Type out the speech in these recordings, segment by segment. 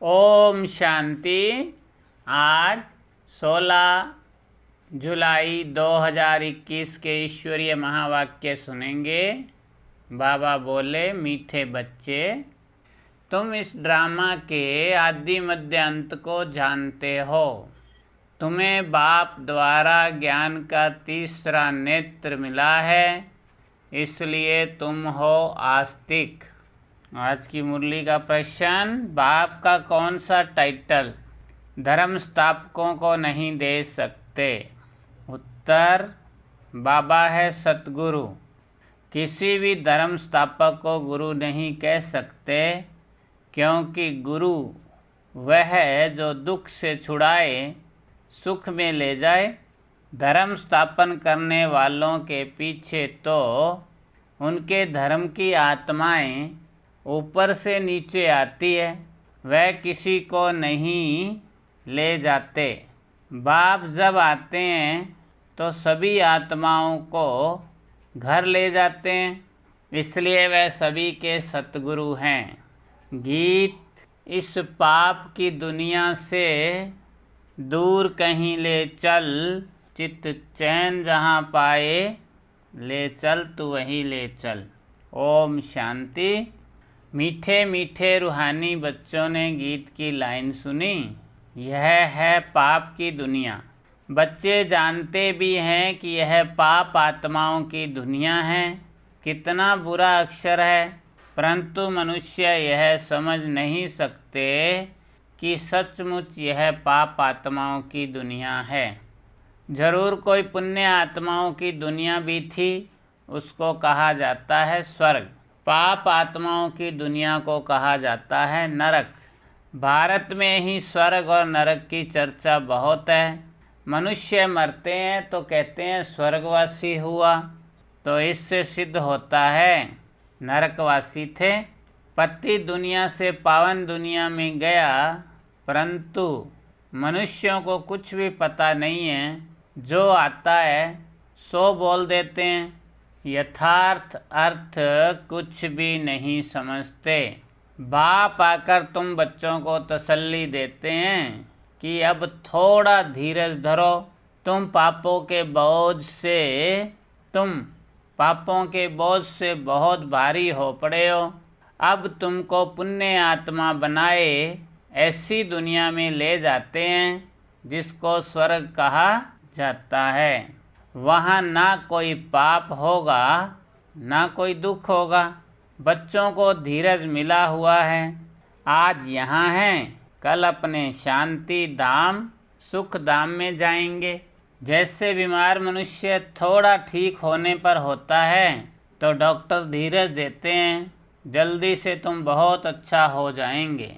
ओम शांति। आज 16 जुलाई 2021 के ईश्वरीय महावाक्य सुनेंगे। बाबा बोले, मीठे बच्चे, तुम इस ड्रामा के आदि मध्य अंत को जानते हो। तुम्हें बाप द्वारा ज्ञान का तीसरा नेत्र मिला है, इसलिए तुम हो आस्तिक। आज की मुरली का प्रश्न, बाप का कौन सा टाइटल धर्म स्थापकों को नहीं दे सकते? उत्तर, बाबा है सतगुरु। किसी भी धर्म स्थापक को गुरु नहीं कह सकते, क्योंकि गुरु वह है जो दुख से छुड़ाए, सुख में ले जाए। धर्म स्थापन करने वालों के पीछे तो उनके धर्म की आत्माएं ऊपर से नीचे आती है, वह किसी को नहीं ले जाते। बाप जब आते हैं तो सभी आत्माओं को घर ले जाते हैं, इसलिए वह सभी के सतगुरु हैं। गीत, इस पाप की दुनिया से दूर कहीं ले चल, चित्त चैन जहाँ पाए, ले चल तू वहीं ले चल। ओम शांति। मीठे मीठे रूहानी बच्चों ने गीत की लाइन सुनी। यह है पाप की दुनिया। बच्चे जानते भी हैं कि यह पाप आत्माओं की दुनिया है। कितना बुरा अक्षर है, परंतु मनुष्य यह समझ नहीं सकते कि सचमुच यह पाप आत्माओं की दुनिया है। जरूर कोई पुण्य आत्माओं की दुनिया भी थी, उसको कहा जाता है स्वर्ग। पाप आत्माओं की दुनिया को कहा जाता है नरक। भारत में ही स्वर्ग और नरक की चर्चा बहुत है। मनुष्य मरते हैं तो कहते हैं स्वर्गवासी हुआ, तो इससे सिद्ध होता है नरकवासी थे। पति दुनिया से पावन दुनिया में गया, परंतु मनुष्यों को कुछ भी पता नहीं है। जो आता है सो बोल देते हैं, यथार्थ अर्थ कुछ भी नहीं समझते। बाप आकर तुम बच्चों को तसल्ली देते हैं कि अब थोड़ा धीरज धरो। तुम पापों के बोझ से बहुत भारी हो पड़े हो। अब तुमको पुण्य आत्मा बनाए ऐसी दुनिया में ले जाते हैं जिसको स्वर्ग कहा जाता है। वहाँ ना कोई पाप होगा, ना कोई दुख होगा। बच्चों को धीरज मिला हुआ है। आज यहाँ हैं, कल अपने शांति धाम, सुख धाम में जाएंगे। जैसे बीमार मनुष्य थोड़ा ठीक होने पर होता है तो डॉक्टर धीरज देते हैं, जल्दी से तुम बहुत अच्छा हो जाएंगे।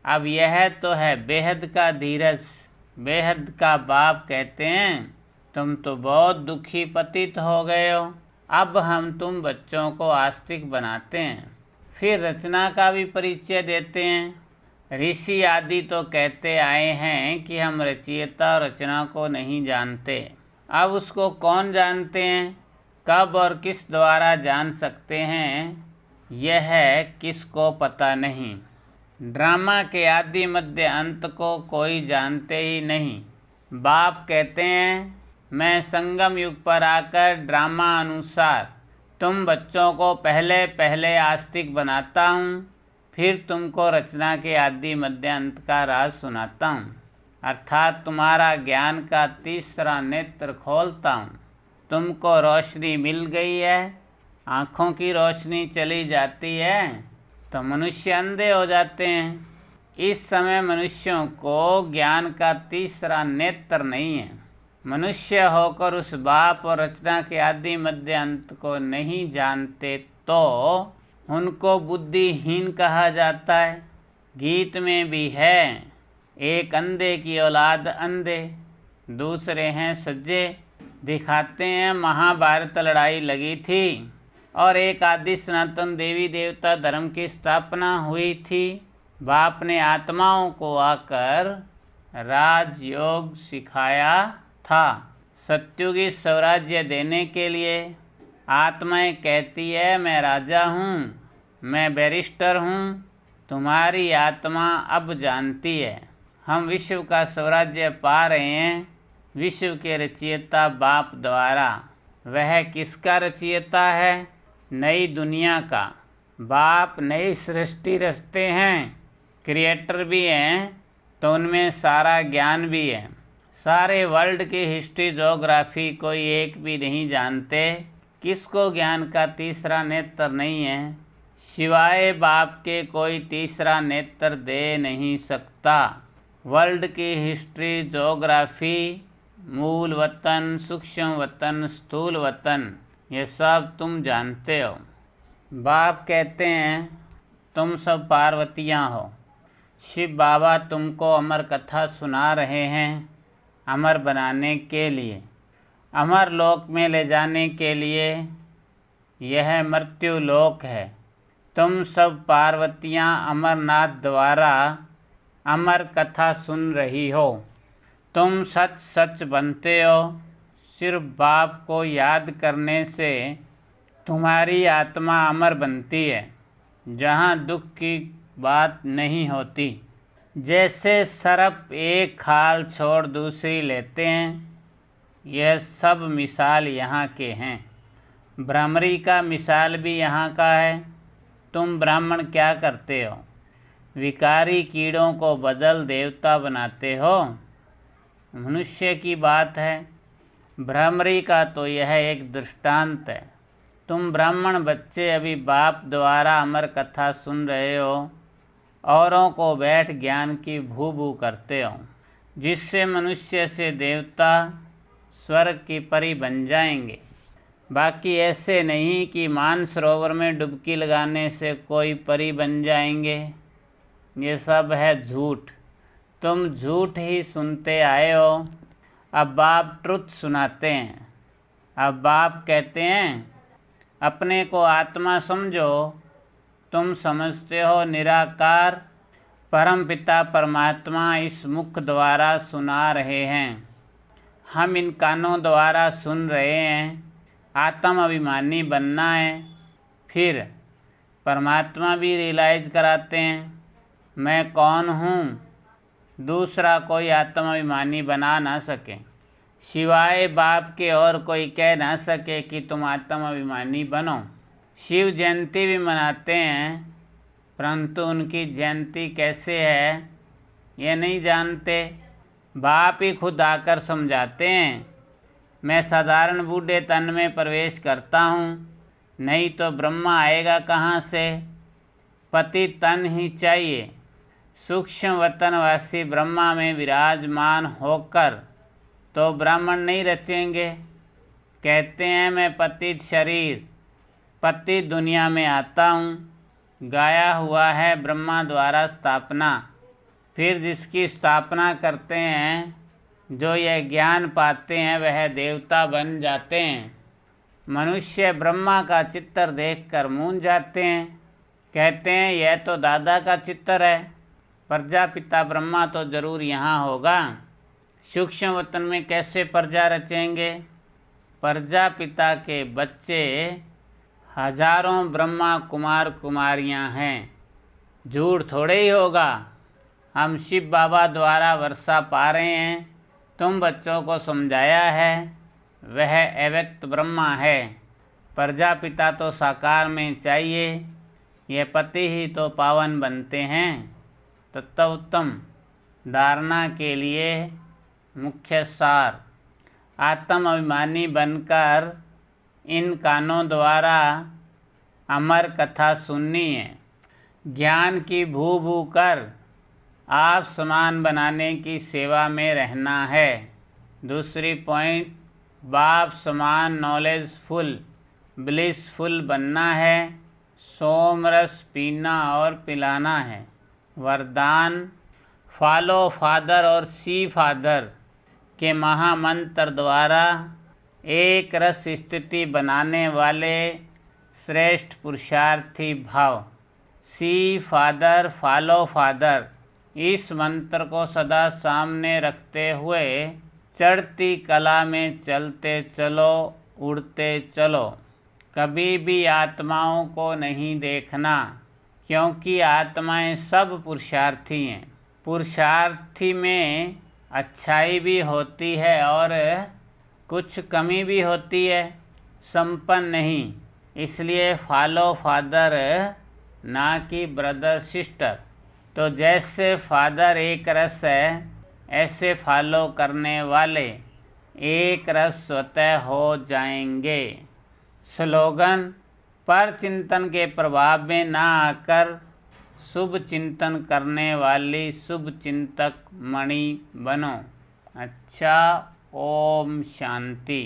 अब यह तो है बेहद का धीरज। बेहद का बाप कहते हैं, तुम तो बहुत दुखी पतित हो गए हो, अब हम तुम बच्चों को आस्तिक बनाते हैं। फिर रचना का भी परिचय देते हैं। ऋषि आदि तो कहते आए हैं कि हम रचयिता और रचना को नहीं जानते। अब उसको कौन जानते हैं, कब और किस द्वारा जान सकते हैं, यह किसको पता नहीं। ड्रामा के आदि मध्य अंत को कोई जानते ही नहीं। बाप कहते हैं, मैं संगम युग पर आकर ड्रामा अनुसार तुम बच्चों को पहले पहले आस्तिक बनाता हूँ, फिर तुमको रचना के आदि मध्य अंत का राज सुनाता हूँ, अर्थात तुम्हारा ज्ञान का तीसरा नेत्र खोलता हूँ। तुमको रोशनी मिल गई है, आँखों की रोशनी चली जाती है तो मनुष्य अंधे हो जाते हैं। इस समय मनुष्यों को ज्ञान का तीसरा नेत्र नहीं है। मनुष्य होकर उस बाप और रचना के आदि मध्य अंत को नहीं जानते तो उनको बुद्धिहीन कहा जाता है। गीत में भी है, एक अंधे की औलाद अंधे, दूसरे हैं सज्जे। दिखाते हैं महाभारत लड़ाई लगी थी और एक आदि सनातन देवी देवता धर्म की स्थापना हुई थी। बाप ने आत्माओं को आकर राजयोग सिखाया था। सत्युगी स्वराज्य देने के लिए आत्माएं कहती है, मैं राजा हूँ, मैं बैरिस्टर हूँ, तुम्हारी आत्मा अब जानती है। हम विश्व का स्वराज्य पा रहे हैं विश्व के रचयिता बाप द्वारा। वह किसका रचयिता है? नई दुनिया का। बाप नई सृष्टि रचते हैं, क्रिएटर भी हैं, तो उनमें सारा ज्ञान भी है। सारे वर्ल्ड की हिस्ट्री ज्योग्राफी कोई एक भी नहीं जानते। किसको ज्ञान का तीसरा नेत्र नहीं है? सिवाय बाप के कोई तीसरा नेत्र दे नहीं सकता। वर्ल्ड की हिस्ट्री ज्योग्राफी, मूल वतन, सूक्ष्म वतन, स्थूल वतन, ये सब तुम जानते हो। बाप कहते हैं तुम सब पार्वतियाँ हो। शिव बाबा तुमको अमर कथा सुना रहे हैं अमर बनाने के लिए, अमर लोक में ले जाने के लिए। यह मृत्यु लोक है। तुम सब पार्वतियाँ अमरनाथ द्वारा अमर कथा सुन रही हो। तुम सच सच बनते हो। सिर्फ बाप को याद करने से तुम्हारी आत्मा अमर बनती है, जहाँ दुख की बात नहीं होती। जैसे सर्प एक खाल छोड़ दूसरी लेते हैं, यह सब मिसाल यहाँ के हैं। भ्रामरी का मिसाल भी यहाँ का है। तुम ब्राह्मण क्या करते हो? विकारी कीड़ों को बदल देवता बनाते हो। मनुष्य की बात है। भ्रामरी का तो यह एक दृष्टांत है। तुम ब्राह्मण बच्चे अभी बाप द्वारा अमर कथा सुन रहे हो, औरों को बैठ ज्ञान की भू भू करते हो, जिससे मनुष्य से देवता स्वर्ग की परी बन जाएंगे। बाकी ऐसे नहीं कि मानसरोवर में डुबकी लगाने से कोई परी बन जाएंगे। ये सब है झूठ। तुम झूठ ही सुनते आए हो। अब बाप ट्रुथ सुनाते हैं। अब बाप कहते हैं अपने को आत्मा समझो। तुम समझते हो निराकार परमपिता परमात्मा इस मुख द्वारा सुना रहे हैं। हम इन कानों द्वारा सुन रहे हैं। आत्म अभिमानी बनना है। फिर परमात्मा भी रियलाइज कराते हैं मैं कौन हूँ। दूसरा कोई आत्म अभिमानी बना ना सके, सिवाय बाप के और कोई कह ना सके कि तुम आत्म अभिमानी बनो। शिव जयंती भी मनाते हैं, परंतु उनकी जयंती कैसे है ये नहीं जानते। बाप ही खुद आकर समझाते हैं मैं साधारण बूढ़े तन में प्रवेश करता हूँ, नहीं तो ब्रह्मा आएगा कहाँ से। पति तन ही चाहिए। सूक्ष्म वतनवासी ब्रह्मा में विराजमान होकर तो ब्राह्मण नहीं रचेंगे। कहते हैं मैं पतित शरीर पति दुनिया में आता हूँ। गाया हुआ है ब्रह्मा द्वारा स्थापना। फिर जिसकी स्थापना करते हैं, जो यह ज्ञान पाते हैं, वह देवता बन जाते हैं। मनुष्य ब्रह्मा का चित्र देखकर मूंझ जाते हैं। कहते हैं यह तो दादा का चित्र है, प्रजापिता ब्रह्मा तो जरूर यहाँ होगा। सूक्ष्म वतन में कैसे प्रजा रचेंगे? प्रजापिता के बच्चे हजारों ब्रह्मा कुमार कुमारियाँ हैं। झूठ थोड़े ही होगा। हम शिव बाबा द्वारा वर्षा पा रहे हैं। तुम बच्चों को समझाया है वह अव्यक्त ब्रह्मा है। प्रजापिता तो साकार में चाहिए। यह पति ही तो पावन बनते हैं। तत्वोत्तम धारणा के लिए मुख्य सार आत्म अभिमानी बनकर इन कानों द्वारा अमर कथा सुननी है। ज्ञान की भू भू कर आप समान बनाने की सेवा में रहना है। दूसरी पॉइंट बाप समान नॉलेजफुल ब्लिसफुल बनना है। सोमरस पीना और पिलाना है। वरदान फॉलो फादर और सी फादर के महामंत्र द्वारा एक रस स्थिति बनाने वाले श्रेष्ठ पुरुषार्थी भाव। सी फादर फॉलो फादर इस मंत्र को सदा सामने रखते हुए चढ़ती कला में चलते चलो, उड़ते चलो। कभी भी आत्माओं को नहीं देखना, क्योंकि आत्माएं सब पुरुषार्थी हैं। पुरुषार्थी में अच्छाई भी होती है और कुछ कमी भी होती है, संपन्न नहीं। इसलिए फॉलो फादर ना कि ब्रदर सिस्टर। तो जैसे फादर एक रस है, ऐसे फॉलो करने वाले एक रस स्वतः हो जाएंगे। स्लोगन: पर चिंतन के प्रभाव में ना आकर शुभ चिंतन करने वाली शुभ चिंतक मणि बनो। अच्छा, ओम शांति।